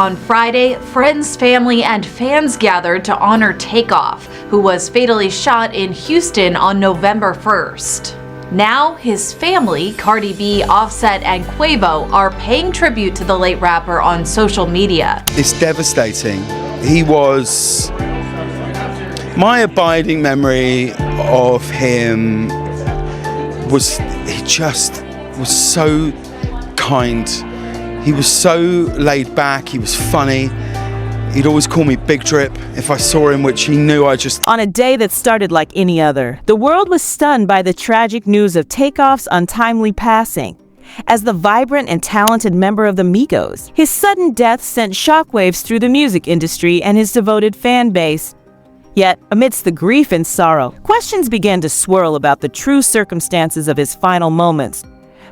On Friday, friends, family, and fans gathered to honor Takeoff, who was fatally shot in Houston on November 1st. Now, his family, Cardi B, Offset, and Quavo, are paying tribute to the late rapper on social media. It's devastating. He was... My abiding memory of him was he just was so kind. He was so laid back, he was funny. He'd always call me Big Drip if I saw him, which he knew I just... On a day that started like any other, the world was stunned by the tragic news of Takeoff's untimely passing. As the vibrant and talented member of the Migos, his sudden death sent shockwaves through the music industry and his devoted fan base. Yet, amidst the grief and sorrow, questions began to swirl about the true circumstances of his final moments.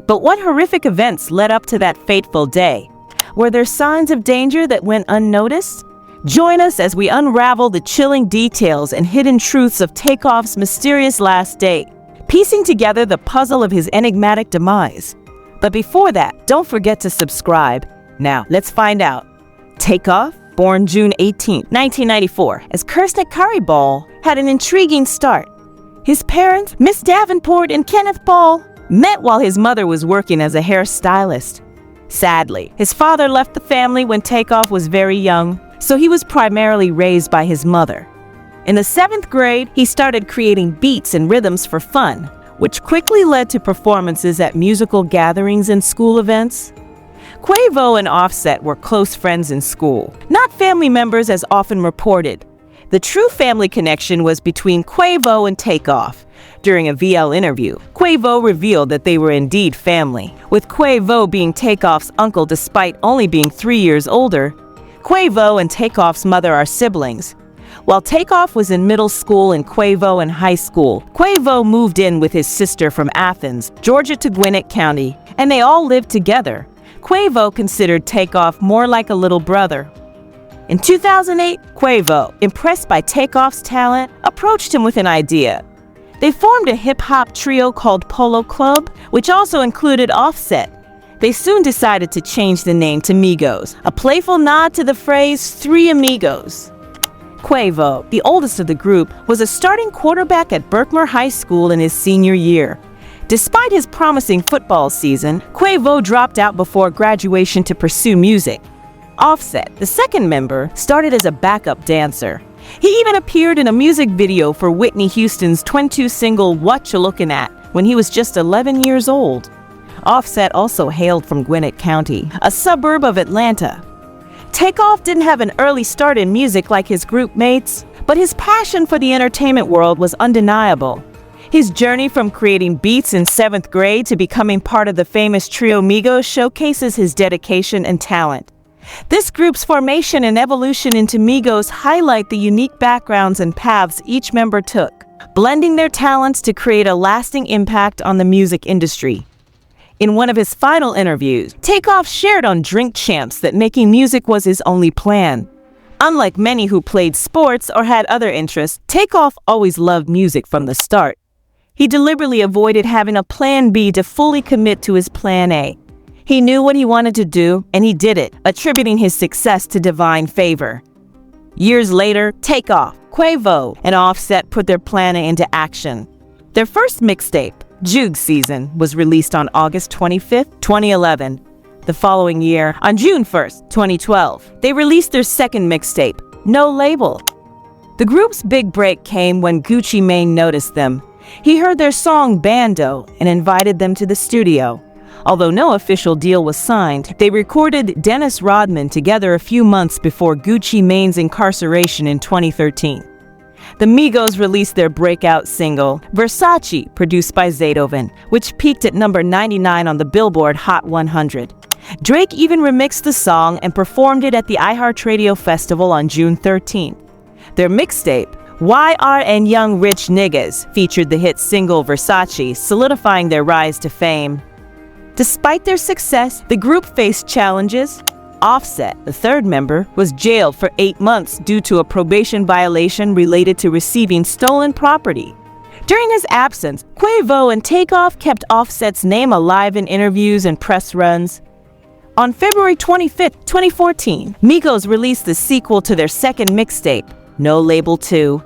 But what horrific events led up to that fateful day? Were there signs of danger that went unnoticed? Join us as we unravel the chilling details and hidden truths of Takeoff's mysterious last day, piecing together the puzzle of his enigmatic demise. But before that, don't forget to subscribe. Now, let's find out. Takeoff, born June 18, 1994, as Kirsnick Khari Ball, had an intriguing start. His parents, Miss Davenport and Kenneth Ball, met while his mother was working as a hairstylist. Sadly, his father left the family when Takeoff was very young, so he was primarily raised by his mother. In the 7th grade, he started creating beats and rhythms for fun, which quickly led to performances at musical gatherings and school events. Quavo and Offset were close friends in school, not family members as often reported. The true family connection was between Quavo and Takeoff. During a VL interview, Quavo revealed that they were indeed family, with Quavo being Takeoff's uncle despite only being 3 years older. Quavo and Takeoff's mother are siblings. While Takeoff was in middle school and Quavo in high school, Quavo moved in with his sister from Athens, Georgia to Gwinnett County, and they all lived together. Quavo considered Takeoff more like a little brother. In 2008, Quavo, impressed by Takeoff's talent, approached him with an idea. They formed a hip-hop trio called Polo Club, which also included Offset. They soon decided to change the name to Migos, a playful nod to the phrase Three Amigos. Quavo, the oldest of the group, was a starting quarterback at Berkmer High School in his senior year. Despite his promising football season, Quavo dropped out before graduation to pursue music. Offset, the second member, started as a backup dancer. He even appeared in a music video for Whitney Houston's 22 single What You Lookin' At when he was just 11 years old. Offset also hailed from Gwinnett County, a suburb of Atlanta. Takeoff didn't have an early start in music like his group mates, but his passion for the entertainment world was undeniable. His journey from creating beats in 7th grade to becoming part of the famous trio Migos showcases his dedication and talent. This group's formation and evolution into Migos highlight the unique backgrounds and paths each member took, blending their talents to create a lasting impact on the music industry. In one of his final interviews, Takeoff shared on Drink Champs that making music was his only plan. Unlike many who played sports or had other interests, Takeoff always loved music from the start. He deliberately avoided having a plan B to fully commit to his plan A. He knew what he wanted to do, and he did it, attributing his success to divine favor. Years later, Takeoff, Quavo, and Offset put their plan A into action. Their first mixtape, Juke Season, was released on August 25, 2011. The following year, on June 1, 2012, they released their second mixtape, No Label. The group's big break came when Gucci Mane noticed them. He heard their song Bando and invited them to the studio. Although no official deal was signed, they recorded Dennis Rodman together a few months before Gucci Mane's incarceration in 2013. The Migos released their breakout single, Versace, produced by Zaytoven, which peaked at number 99 on the Billboard Hot 100. Drake even remixed the song and performed it at the iHeartRadio Festival on June 13. Their mixtape, YR and Young Rich Niggas, featured the hit single Versace, solidifying their rise to fame. Despite their success, the group faced challenges. Offset, the third member, was jailed for 8 months due to a probation violation related to receiving stolen property. During his absence, Quavo and Takeoff kept Offset's name alive in interviews and press runs. On February 25, 2014, Migos released the sequel to their second mixtape, No Label 2.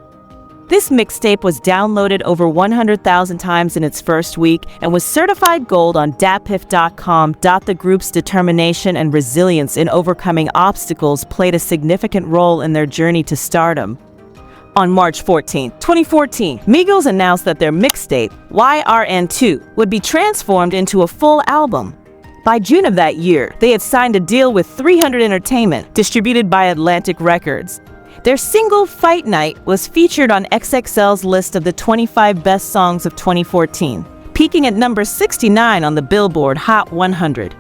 This mixtape was downloaded over 100,000 times in its first week and was certified gold on DatPiff.com. The group's determination and resilience in overcoming obstacles played a significant role in their journey to stardom. On March 14, 2014, Migos announced that their mixtape, YRN2, would be transformed into a full album. By June of that year, they had signed a deal with 300 Entertainment, distributed by Atlantic Records. Their single, Fight Night, was featured on XXL's list of the 25 best songs of 2014, peaking at number 69 on the Billboard Hot 100.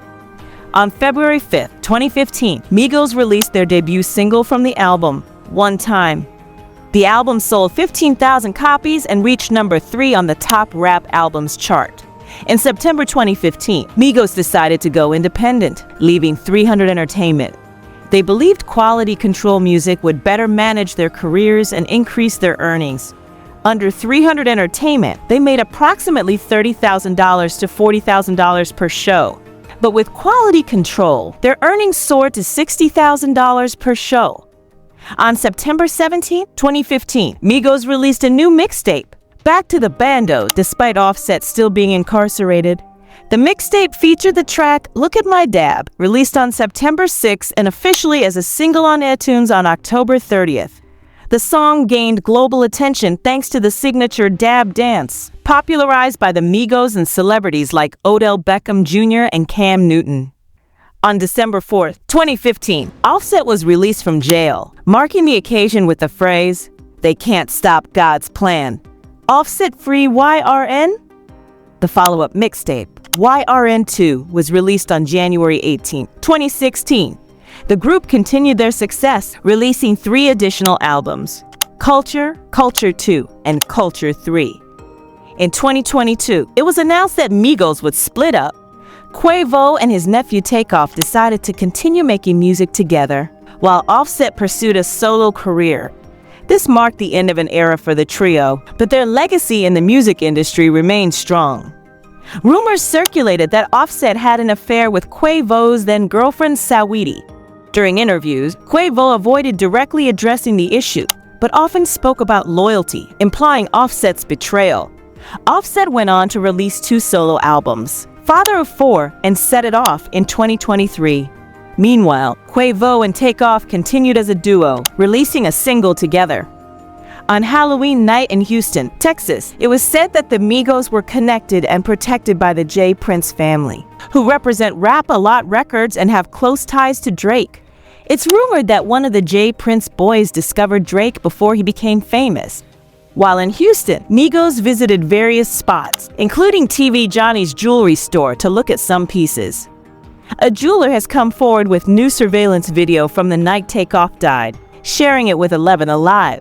On February 5, 2015, Migos released their debut single from the album, One Time. The album sold 15,000 copies and reached number 3 on the top rap albums chart. In September 2015, Migos decided to go independent, leaving 300 Entertainment. They believed Quality Control Music would better manage their careers and increase their earnings. Under 300 Entertainment, they made approximately $30,000 to $40,000 per show. But with Quality Control, their earnings soared to $60,000 per show. On September 17, 2015, Migos released a new mixtape, Back to the Bando, despite Offset still being incarcerated. The mixtape featured the track Look at My Dab, released on September 6 and officially as a single on iTunes on October 30th. The song gained global attention thanks to the signature dab dance, popularized by the Migos and celebrities like Odell Beckham Jr. and Cam Newton. On December 4, 2015, Offset was released from jail, marking the occasion with the phrase, "They can't stop God's plan." Offset Free YRN? The follow-up mixtape, YRN2, was released on January 18, 2016. The group continued their success, releasing 3 additional albums, Culture, Culture 2, and Culture 3. In 2022, it was announced that Migos would split up. Quavo and his nephew Takeoff decided to continue making music together, while Offset pursued a solo career. This marked the end of an era for the trio, but their legacy in the music industry remained strong. Rumors circulated that Offset had an affair with Quavo's then-girlfriend Saweetie. During interviews, Quavo avoided directly addressing the issue, but often spoke about loyalty, implying Offset's betrayal. Offset went on to release 2 solo albums, Father of 4 and Set It Off, in 2023. Meanwhile, Quavo and Takeoff continued as a duo, releasing a single together. On Halloween night in Houston, Texas, it was said that the Migos were connected and protected by the J. Prince family, who represent Rap-A-Lot Records and have close ties to Drake. It's rumored that one of the J. Prince boys discovered Drake before he became famous. While in Houston, Migos visited various spots, including TV Johnny's jewelry store, to look at some pieces. A jeweler has come forward with new surveillance video from the night Takeoff died, sharing it with 11 Alive.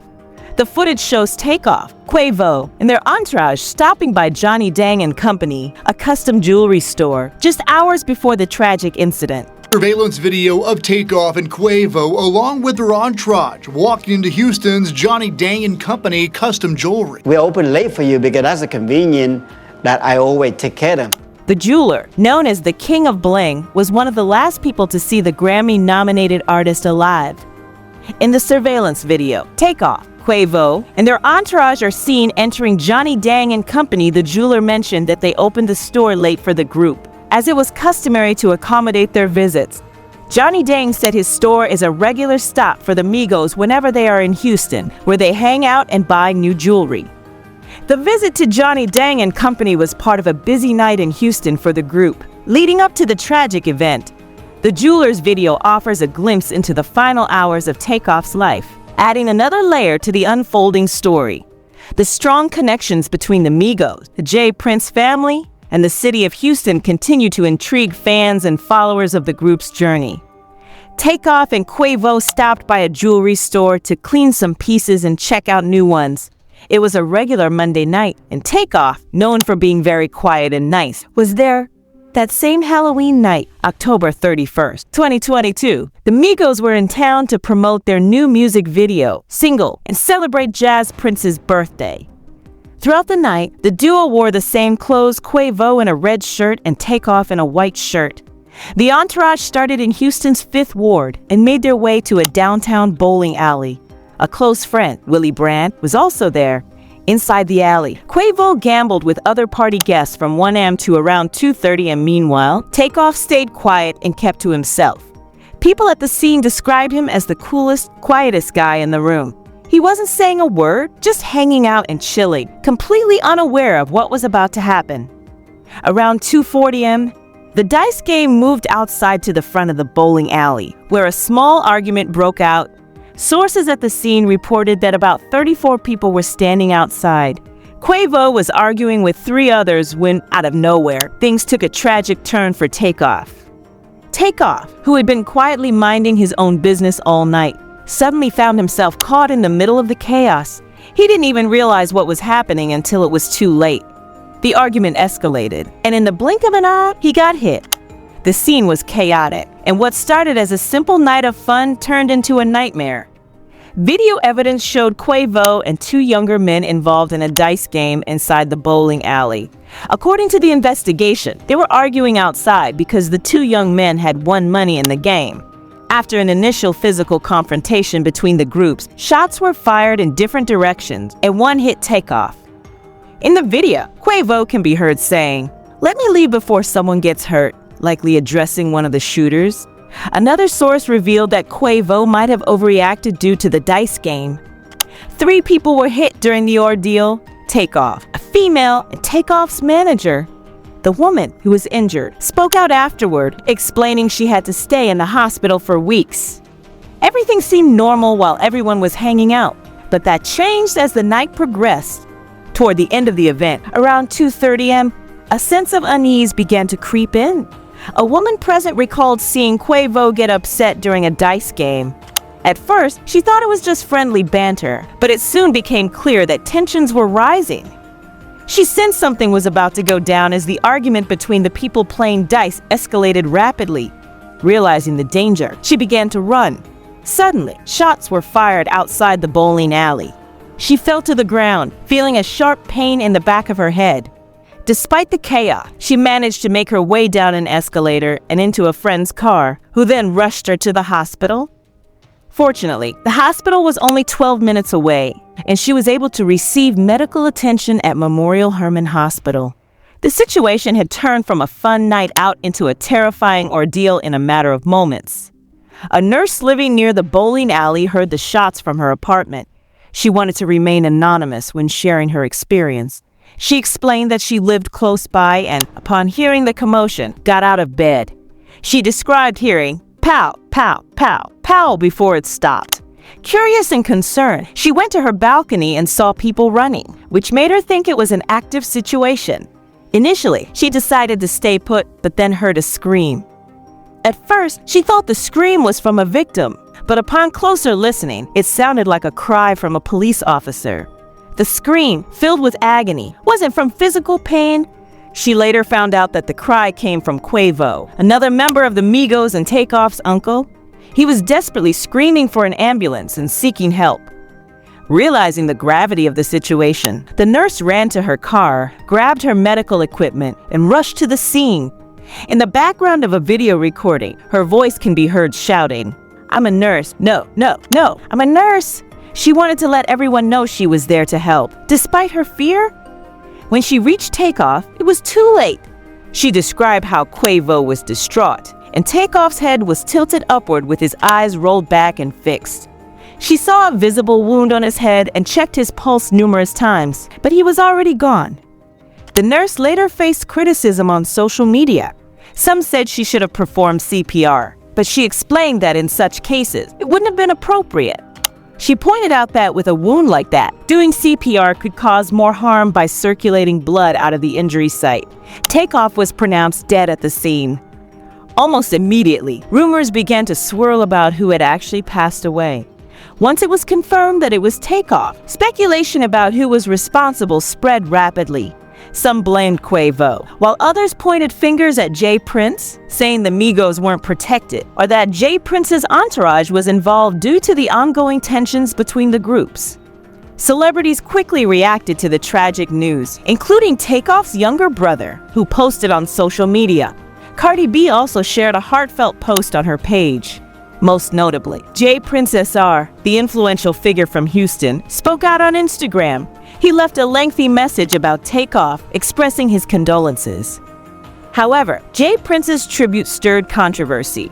The footage shows Takeoff, Quavo, and their entourage stopping by Johnny Dang and Company, a custom jewelry store, just hours before the tragic incident. Surveillance video of Takeoff and Quavo, along with their entourage, walking into Houston's Johnny Dang and Company custom jewelry. We open late for you because that's a convenient that I always take care of. The jeweler, known as the King of Bling, was one of the last people to see the Grammy-nominated artist alive. In the surveillance video, Takeoff, Quavo, and their entourage are seen entering Johnny Dang and Company. The jeweler mentioned that they opened the store late for the group, as it was customary to accommodate their visits. Johnny Dang said his store is a regular stop for the Migos whenever they are in Houston, where they hang out and buy new jewelry. The visit to Johnny Dang and Company was part of a busy night in Houston for the group, leading up to the tragic event. The jeweler's video offers a glimpse into the final hours of Takeoff's life, adding another layer to the unfolding story. The strong connections between the Migos, the J. Prince family, and the city of Houston continue to intrigue fans and followers of the group's journey. Takeoff and Quavo stopped by a jewelry store to clean some pieces and check out new ones. It was a regular Monday night, and Takeoff, known for being very quiet and nice, was there that same Halloween night, October 31st, 2022. The Migos were in town to promote their new music video, single, and celebrate Jazz Prince's birthday. Throughout the night, the duo wore the same clothes, Quavo in a red shirt and Takeoff in a white shirt. The entourage started in Houston's 5th Ward and made their way to a downtown bowling alley. A close friend, Willie Brand, was also there. Inside the alley, Quavo gambled with other party guests from 1 a.m. to around 2:30 and meanwhile, Takeoff stayed quiet and kept to himself. People at the scene described him as the coolest, quietest guy in the room. He wasn't saying a word, just hanging out and chilling, completely unaware of what was about to happen. Around 2:40 a.m., the dice game moved outside to the front of the bowling alley, where a small argument broke out. Sources at the scene reported that about 34 people were standing outside. Quavo was arguing with 3 others when, out of nowhere, things took a tragic turn for Takeoff. Takeoff, who had been quietly minding his own business all night, suddenly found himself caught in the middle of the chaos. He didn't even realize what was happening until it was too late. The argument escalated, and in the blink of an eye, he got hit. The scene was chaotic, and what started as a simple night of fun turned into a nightmare. Video evidence showed Quavo and 2 younger men involved in a dice game inside the bowling alley. According to the investigation, they were arguing outside because the 2 young men had won money in the game. After an initial physical confrontation between the groups, shots were fired in different directions, and one hit Takeoff. In the video, Quavo can be heard saying, "Let me leave before someone gets hurt," likely addressing one of the shooters. Another source revealed that Quavo might have overreacted due to the dice game. 3 people were hit during the ordeal: Takeoff, a female, and Takeoff's manager. The woman, who was injured, spoke out afterward, explaining she had to stay in the hospital for weeks. Everything seemed normal while everyone was hanging out, but that changed as the night progressed. Toward the end of the event, around 2:30 a.m., a sense of unease began to creep in. A woman present recalled seeing Quavo get upset during a dice game. At first, she thought it was just friendly banter, but it soon became clear that tensions were rising. She sensed something was about to go down as the argument between the people playing dice escalated rapidly. Realizing the danger, she began to run. Suddenly, shots were fired outside the bowling alley. She fell to the ground, feeling a sharp pain in the back of her head. Despite the chaos, she managed to make her way down an escalator and into a friend's car, who then rushed her to the hospital. Fortunately, the hospital was only 12 minutes away, and she was able to receive medical attention at Memorial Hermann Hospital. The situation had turned from a fun night out into a terrifying ordeal in a matter of moments. A nurse living near the bowling alley heard the shots from her apartment. She wanted to remain anonymous when sharing her experience. She explained that she lived close by and, upon hearing the commotion, got out of bed. She described hearing pow, pow, pow, pow before it stopped. Curious and concerned, she went to her balcony and saw people running, which made her think it was an active situation. Initially, she decided to stay put, but then heard a scream. At first, she thought the scream was from a victim, but upon closer listening, it sounded like a cry from a police officer. The scream, filled with agony, wasn't from physical pain. She later found out that the cry came from Quavo, another member of the Migos and Takeoff's uncle. He was desperately screaming for an ambulance and seeking help. Realizing the gravity of the situation, the nurse ran to her car, grabbed her medical equipment, and rushed to the scene. In the background of a video recording, her voice can be heard shouting, "I'm a nurse. No, no, no, I'm a nurse." She wanted to let everyone know she was there to help, despite her fear. When she reached Takeoff, it was too late. She described how Quavo was distraught, and Takeoff's head was tilted upward with his eyes rolled back and fixed. She saw a visible wound on his head and checked his pulse numerous times, but he was already gone. The nurse later faced criticism on social media. Some said she should have performed CPR, but she explained that in such cases, it wouldn't have been appropriate. She pointed out that with a wound like that, doing CPR could cause more harm by circulating blood out of the injury site. Takeoff was pronounced dead at the scene. Almost immediately, rumors began to swirl about who had actually passed away. Once it was confirmed that it was Takeoff, speculation about who was responsible spread rapidly. Some blamed Quavo, while others pointed fingers at Jay Prince, saying the Migos weren't protected, or that Jay Prince's entourage was involved due to the ongoing tensions between the groups. Celebrities quickly reacted to the tragic news, including Takeoff's younger brother, who posted on social media, Cardi B also shared a heartfelt post on her page. Most notably, J Prince SR, the influential figure from Houston, spoke out on Instagram. He left a lengthy message about Takeoff, expressing his condolences. However, J Prince's tribute stirred controversy.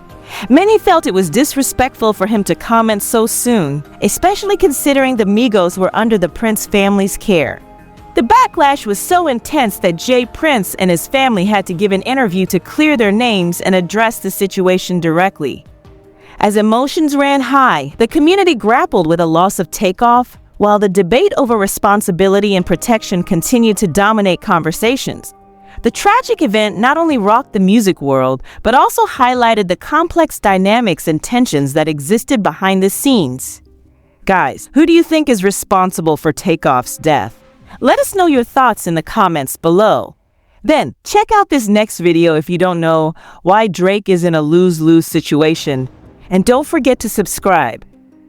Many felt it was disrespectful for him to comment so soon, especially considering the Migos were under the Prince family's care. The backlash was so intense that J Prince and his family had to give an interview to clear their names and address the situation directly. As emotions ran high, the community grappled with the loss of Takeoff, while the debate over responsibility and protection continued to dominate conversations. The tragic event not only rocked the music world, but also highlighted the complex dynamics and tensions that existed behind the scenes. Guys, who do you think is responsible for Takeoff's death? Let us know your thoughts in the comments below. Then, check out this next video if you don't know why Drake is in a lose-lose situation. And don't forget to subscribe.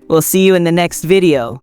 We'll see you in the next video.